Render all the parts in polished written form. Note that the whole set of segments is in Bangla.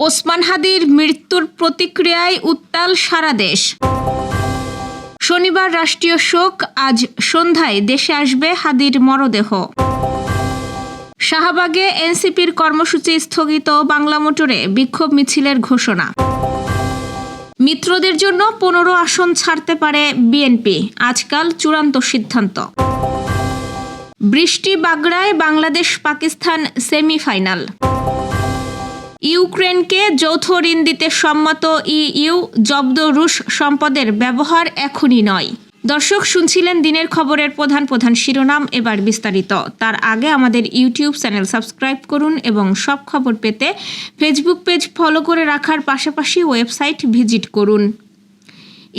ওসমান হাদির মৃত্যুর প্রতিক্রিয়ায় উত্তাল সারা দেশ। শনিবার রাষ্ট্রীয় শোক, আজ সন্ধ্যায় দেশে আসবে হাদির মরদেহ। শাহবাগে এনসিপির কর্মসূচি স্থগিত, বাংলা মোটরে বিক্ষোভ মিছিলের ঘোষণা। মিত্রদের জন্য 15 আসন ছাড়তে পারে বিএনপি, আজকাল চূড়ান্ত সিদ্ধান্ত। বৃষ্টি বাগড়ায় বাংলাদেশ পাকিস্তান সেমিফাইনাল। ইউক্রেনকে যৌথ ঋণ দিতে সম্মত ইইউ, জব্দ রুশ সম্পদের ব্যবহার এখনই নয়। দর্শক, শুনছিলেন দিনের খবরের প্রধান শিরোনাম, এবার বিস্তারিত। তার আগে আমাদের ইউটিউব চ্যানেল সাবস্ক্রাইব করুন এবং সব খবর পেতে ফেসবুক পেজ ফলো করে রাখার পাশাপাশি ওয়েবসাইট ভিজিট করুন।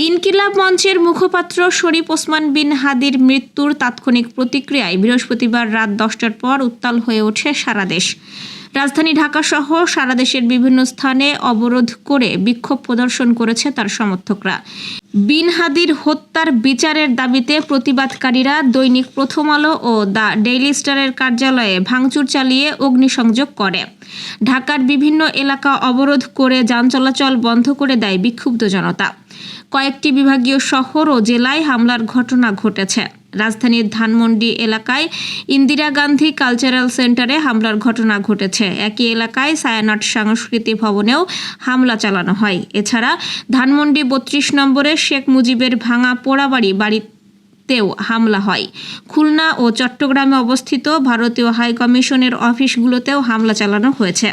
ইনকিলাব মঞ্চের মুখপাত্র শরীফ ওসমান বিন হাদির মৃত্যুর তাৎক্ষণিক প্রতিক্রিয়ায় বৃহস্পতিবার রাত 10টার পর উত্তাল হয়ে ওঠে সারা দেশ। রাজধানী ঢাকাসহ সারা দেশের বিভিন্ন স্থানে অবরোধ করে বিক্ষোভ প্রদর্শন করেছে তার সমর্থকরা। বিন হাদির হত্যার বিচারের দাবিতে প্রতিবাদকারীরা দৈনিক প্রথম আলো ও দ্য ডেইলি স্টারের কার্যালয়ে ভাঙচুর চালিয়ে অগ্নিসংযোগ করে। ঢাকার বিভিন্ন এলাকা অবরোধ করে যান চলাচল বন্ধ করে দেয় বিক্ষুব্ধ জনতা। কয়েকটি বিভাগীয় শহর ও জেলায় হামলার ঘটনা ঘটেছে। রাজধানীর ধানমন্ডি এলাকায় ইন্দিরা গান্ধী কালচারাল সেন্টারে হামলার ঘটনা ঘটেছে। একই এলাকায় ছায়ানট সংস্কৃতি ভবনেও হামলা চালানো হয়। এছাড়া ধানমন্ডি 32 নম্বরে শেখ মুজিবের ভাঙা বাড়িতেও হামলা হয়। খুলনা ও চট্টগ্রামে অবস্থিত ভারতীয় হাইকমিশনের অফিসগুলোতেও হামলা চালানো হয়েছে।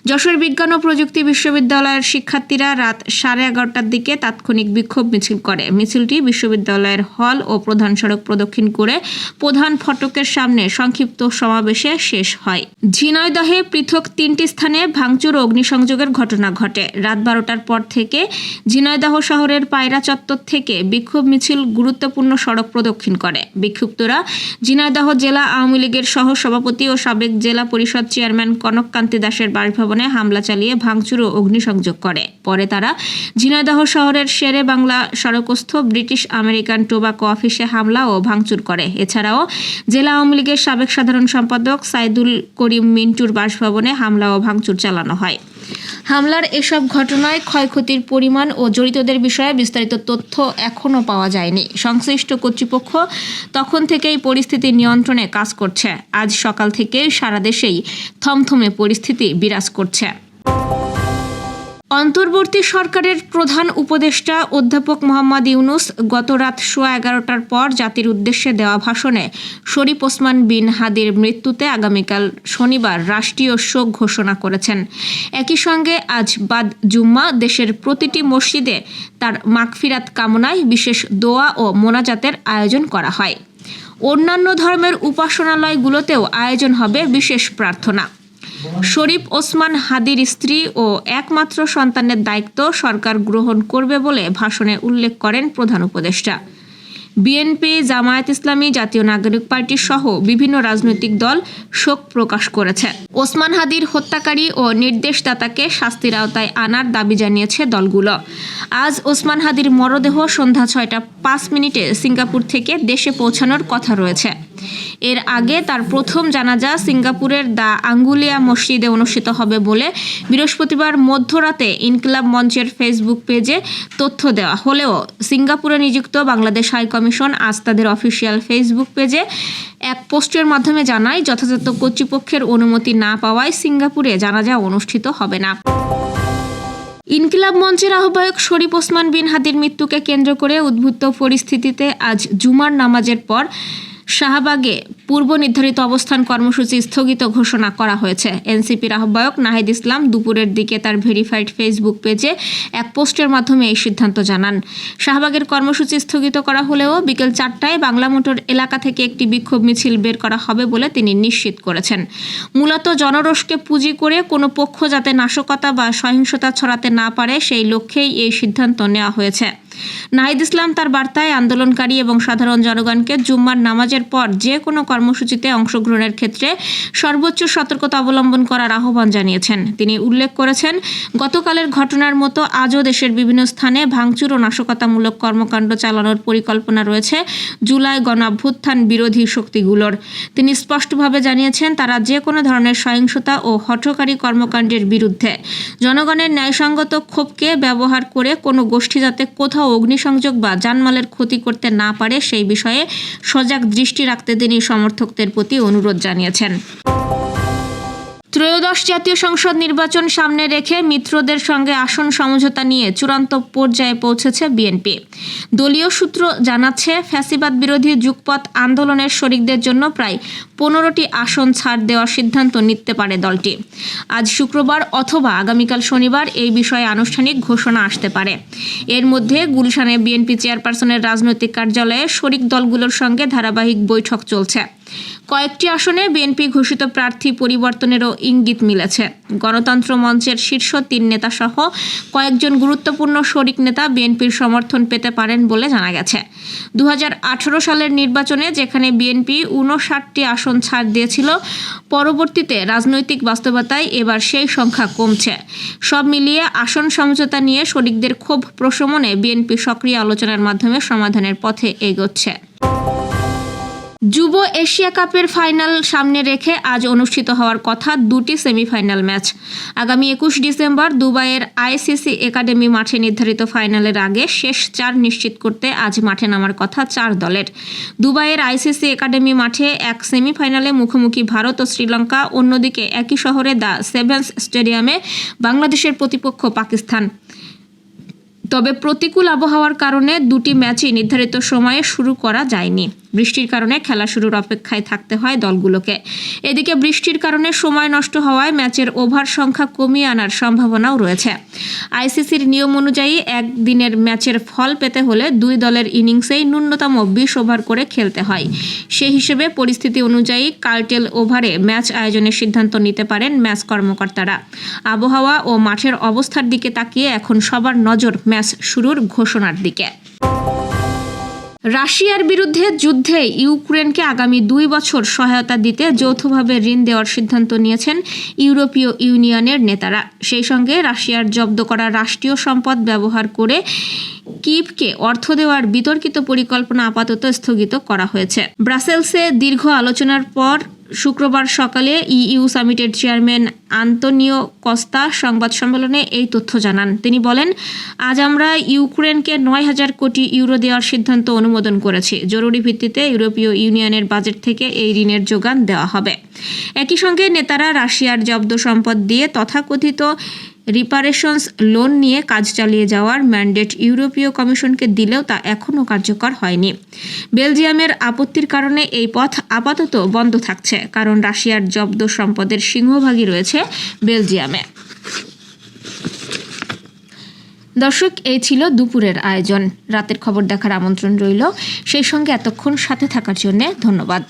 যশোর বিজ্ঞান ও প্রযুক্তি বিশ্ববিদ্যালয়ের শিক্ষার্থীরা রাত 11:30টার দিকে তাৎক্ষণিক বিক্ষোভ মিছিল করে। মিছিলটি বিশ্ববিদ্যালয়ের হল ও প্রধান সড়ক প্রদক্ষিণ করে প্রধান ফটকের সামনে সংক্ষিপ্ত সমাবেশে শেষ হয়। ঝিনাইদহে পৃথক 3টি স্থানে ভাঙচুর ও অগ্নিসংযোগের ঘটনা ঘটে। রাত 12টার পর থেকে ঝিনাইদহ শহরের পায়রা চত্বর থেকে বিক্ষোভ মিছিল গুরুত্বপূর্ণ সড়ক প্রদক্ষিণ করে। বিক্ষুব্ধরা ঝিনাইদহ জেলা আওয়ামী লীগের সহ সভাপতি ও সাবেক জেলা পরিষদ চেয়ারম্যান কনক কান্তি দাসের বাসভবনে হামলা চালিয়ে ভাঙচুর ও অগ্নিসংযোগ করে। পরে তারা ঝিনাইদহ শহরের শেরে বাংলা সড়কস্থ ব্রিটিশ আমেরিকান টোবাকো অফিসে হামলা ও ভাঙচুর করে। এছাড়াও জেলা আওয়ামী লীগের সাবেক সাধারণ সম্পাদক সাইদুল করিম মিন্টুর বাসভবনে হামলা ও ভাঙচুর চালানো হয়। হামলার এসব ঘটনায় ক্ষয়ক্ষতির পরিমাণ ও জড়িতদের বিষয়ে বিস্তারিত তথ্য এখনও পাওয়া যায়নি। সংশ্লিষ্ট কর্তৃপক্ষ তখন থেকেই পরিস্থিতি নিয়ন্ত্রণে কাজ করছে। আজ সকাল থেকেই সারা দেশেই থমথমে পরিস্থিতি বিরাজ করছে। অন্তর্বর্তী সরকারের প্রধান উপদেষ্টা অধ্যাপক মোহাম্মদ ইউনূস গত রাত 11:15টার পর জাতির উদ্দেশ্যে দেওয়া ভাষণে শরীফ ওসমান বিন হাদির মৃত্যুতে আগামীকাল শনিবার রাষ্ট্রীয় শোক ঘোষণা করেছেন। একই সঙ্গে আজ বাদ জুম্মা দেশের প্রতিটি মসজিদে তার মাগফিরাত কামনায় বিশেষ দোয়া ও মোনাজাতের আয়োজন করা হয়। অন্যান্য ধর্মের উপাসনালয়গুলোতেও আয়োজন হবে বিশেষ প্রার্থনা। শরীফ ওসমান হাদির স্ত্রী ও একমাত্র সন্তানের দায়িত্ব সরকার গ্রহণ করবে বলে ভাষণে উল্লেখ করেন প্রধান উপদেষ্টা। বিএনপি, জামায়াত ইসলামী, জাতীয় নাগরিক পার্টি সহ বিভিন্ন রাজনৈতিক দল শোক প্রকাশ করেছে। ওসমান হাদির হত্যাকারী ও নির্দেশদাতাকে শাস্তির আওতায় আনার দাবি জানিয়েছে দলগুলো। আজ ওসমান হাদির মরদেহ সন্ধ্যা 6:05 সিঙ্গাপুর থেকে দেশে পৌঁছানোর কথা রয়েছে। এর আগে তার প্রথম জানাজা সিঙ্গাপুরের দ্য আঙ্গুলিয়া মসজিদে অনুষ্ঠিত হবে বলে বৃহস্পতিবার মধ্যরাতে ইনকিলাব মঞ্চের ফেসবুক পেজে তথ্য দেওয়া হলেও সিঙ্গাপুরে নিযুক্ত বাংলাদেশ হাইকমিশন আজ তাদের অফিসিয়াল ফেসবুক পেজে এক পোস্টের মাধ্যমে জানায়, যথাযথ কর্তৃপক্ষের অনুমতি না পাওয়ায় সিঙ্গাপুরে জানাজা অনুষ্ঠিত হবে না। ইনকিলাব মঞ্চের আহ্বায়ক শরীফ ওসমান বিন হাদির মৃত্যুকে কেন্দ্র করে উদ্ভূত পরিস্থিতিতে আজ জুমার নামাজের পর শাহবাগে পূর্ব নির্ধারিত অবস্থান কর্মসূচি স্থগিত ঘোষণা করা হয়েছে। এনসিপির আহ্বায়ক নাহিদ ইসলাম দুপুরের দিকে তার ভেরিফাইড ফেসবুক পেজে এক পোস্টের মাধ্যমে এই সিদ্ধান্ত জানান। শাহবাগের কর্মসূচি স্থগিত করা হলেও বিকেল 4টায় বাংলা মোটর এলাকা থেকে একটি বিক্ষোভ মিছিল বের করা হবে বলে তিনি নিশ্চিত করেছেন। মূলত জনরোষকে পুঁজি করে কোনো পক্ষ যাতে নাশকতা বা সহিংসতা ছড়াতে না পারে সেই লক্ষ্যেই এই সিদ্ধান্ত নেওয়া হয়েছে। নাহিদ ইসলাম তার বার্তায় আন্দোলনকারী এবং সাধারণ জনগণকে জুম্মার নামাজের পর যে কোনো কর্মসূচিতে অংশগ্রহণের ক্ষেত্রে সর্বোচ্চ সতর্কতা অবলম্বন করার আহ্বান জানিয়েছেন। তিনি উল্লেখ করেছেন, গতকালের ঘটনার মতো আজও দেশের বিভিন্ন স্থানে ভাঙচুর ও নাশকতামূলক কর্মকাণ্ড চালানোর পরিকল্পনা রয়েছে জুলাই গণঅভ্যুত্থান বিরোধী শক্তিগুলোর। তিনি স্পষ্টভাবে জানিয়েছেন, তারা যে কোনো ধরনের সহিংসতা ও হঠকারী কর্মকাণ্ডের বিরুদ্ধে জনগণের ন্যায়সঙ্গত ক্ষোভকে ব্যবহার করে কোনো গোষ্ঠী যাতে কোথাও অগ্নিসংযোগ বা জানমালের ক্ষতি করতে না পারে সেই বিষয়ে সজাগ দৃষ্টি রাখতে তিনি সমর্থকদের প্রতি অনুরোধ জানিয়েছেন। ত্রয়োদশ জাতীয় সংসদ নির্বাচন সামনে রেখে মিত্রদের সঙ্গে আসন সমঝোতা নিয়ে চূড়ান্ত পর্যায়ে পৌঁছেছে বিএনপি। দলীয় সূত্র জানাচ্ছে, ফ্যাসিবাদ বিরোধী যুগপৎ আন্দোলনের শরিকদের জন্য প্রায় 15টি আসন ছাড় দেওয়ার সিদ্ধান্ত নিতে পারে দলটি। আজ শুক্রবার অথবা আগামীকাল শনিবার এই বিষয়ে আনুষ্ঠানিক ঘোষণা আসতে পারে। এর মধ্যে গুলশানে বিএনপি চেয়ারপারসনের রাজনৈতিক কার্যালয়ে শরিক দলগুলোর সঙ্গে ধারাবাহিক বৈঠক চলছে। কয়েকটি আসনে বিএনপি ঘোষিত প্রার্থী পরিবর্তনেরও ইঙ্গিত মিলেছে। গণতন্ত্র মঞ্চের শীর্ষ 3 নেতা সহ কয়েকজন গুরুত্বপূর্ণ শরিক নেতা বিএনপির সমর্থন পেতে পারেন বলে জানা গেছে। 2018 সালের নির্বাচনে যেখানে বিএনপি 59টি আসন ছাড় দিয়েছিল, পরবর্তীতে রাজনৈতিক বাস্তবতায় এবার সেই সংখ্যা কমছে। সব মিলিয়ে আসন সমঝোতা নিয়ে শরিকদের ক্ষোভ প্রশমনে বিএনপি সক্রিয় আলোচনার মাধ্যমে সমাধানের পথে এগোচ্ছে। যুব এশিয়া কাপের ফাইনাল সামনে রেখে আজ অনুষ্ঠিত হওয়ার কথা 2টি সেমিফাইনাল ম্যাচ। আগামী 21 ডিসেম্বর দুবাইয়ের আইসিসি একাডেমি মাঠে নির্ধারিত ফাইনালের আগে শেষ 4 নিশ্চিত করতে আজ মাঠে নামার কথা 4 দলের। দুবাইয়ের আইসিসি একাডেমি মাঠে এক সেমিফাইনালে মুখোমুখি ভারত ও শ্রীলঙ্কা, অন্যদিকে একই শহরে দ্য সেভেন্স স্টেডিয়ামে বাংলাদেশের প্রতিপক্ষ পাকিস্তান। তবে প্রতিকূল আবহাওয়ার কারণে 2টি ম্যাচই নির্ধারিত সময়ে শুরু করা যায়নি। বৃষ্টির কারণে খেলা শুরুর অপেক্ষায় থাকতে হয় দলগুলোকে। এদিকে বৃষ্টির কারণে সময় নষ্ট হওয়ায় ম্যাচের ওভার সংখ্যা কমিয়ে আনার সম্ভাবনাও রয়েছে। আইসিসির নিয়ম অনুযায়ী একদিনের ম্যাচের ফল পেতে হলে 2 দলের ইনিংসেই ন্যূনতম 20 ওভার করে খেলতে হয়। সেই হিসেবে পরিস্থিতি অনুযায়ী কার্টেল ওভারে ম্যাচ আয়োজনের সিদ্ধান্ত নিতে পারেন ম্যাচ কর্মকর্তারা। আবহাওয়া ও মাঠের অবস্থার দিকে তাকিয়ে এখন সবার নজর ম্যাচ শুরুর ঘোষণার দিকে। রাশিয়ার বিরুদ্ধে যুদ্ধে ইউক্রেনকে আগামী 2 বছর সহায়তা দিতে যৌথভাবে ঋণ দেওয়ার সিদ্ধান্ত নিয়েছেন ইউরোপীয় ইউনিয়নের নেতারা। সেই সঙ্গে রাশিয়ার জব্দ করা রাষ্ট্রীয় সম্পদ ব্যবহার করে কিভকে অর্থ দেওয়ার বিতর্কিত পরিকল্পনা আপাতত স্থগিত করা হয়েছে। ব্রাসেলসে দীর্ঘ আলোচনার পর শুক্রবার সকালে ইইউ সামিটের চেয়ারম্যান আন্তোনিও কস্তা সংবাদ সম্মেলনে এই তথ্য জানান। তিনি বলেন, আজ আমরা ইউক্রেনকে 9,000 কোটি ইউরো দেওয়ার সিদ্ধান্ত অনুমোদন করেছি। জরুরি ভিত্তিতে ইউরোপীয় ইউনিয়নের বাজেট থেকে এই ঋণের যোগান দেওয়া হবে। একই সঙ্গে নেতারা রাশিয়ার জব্দ সম্পদ দিয়ে তথাকথিত রিপারেশনস লোন নিয়ে কাজ চালিয়ে যাওয়ার ম্যান্ডেট ইউরোপীয় কমিশনকে দিলেও তা এখনও কার্যকর হয়নি। বেলজিয়ামের আপত্তির কারণে এই পথ আপাতত বন্ধ থাকছে, কারণ রাশিয়ার জব্দ সম্পদের সিংহভাগই রয়েছে বেলজিয়ামে। দর্শক, এই ছিল দুপুরের আয়োজন। রাতের খবর দেখার আমন্ত্রণ রইল। সেই সঙ্গে এতক্ষণ সাথে থাকার জন্য ধন্যবাদ।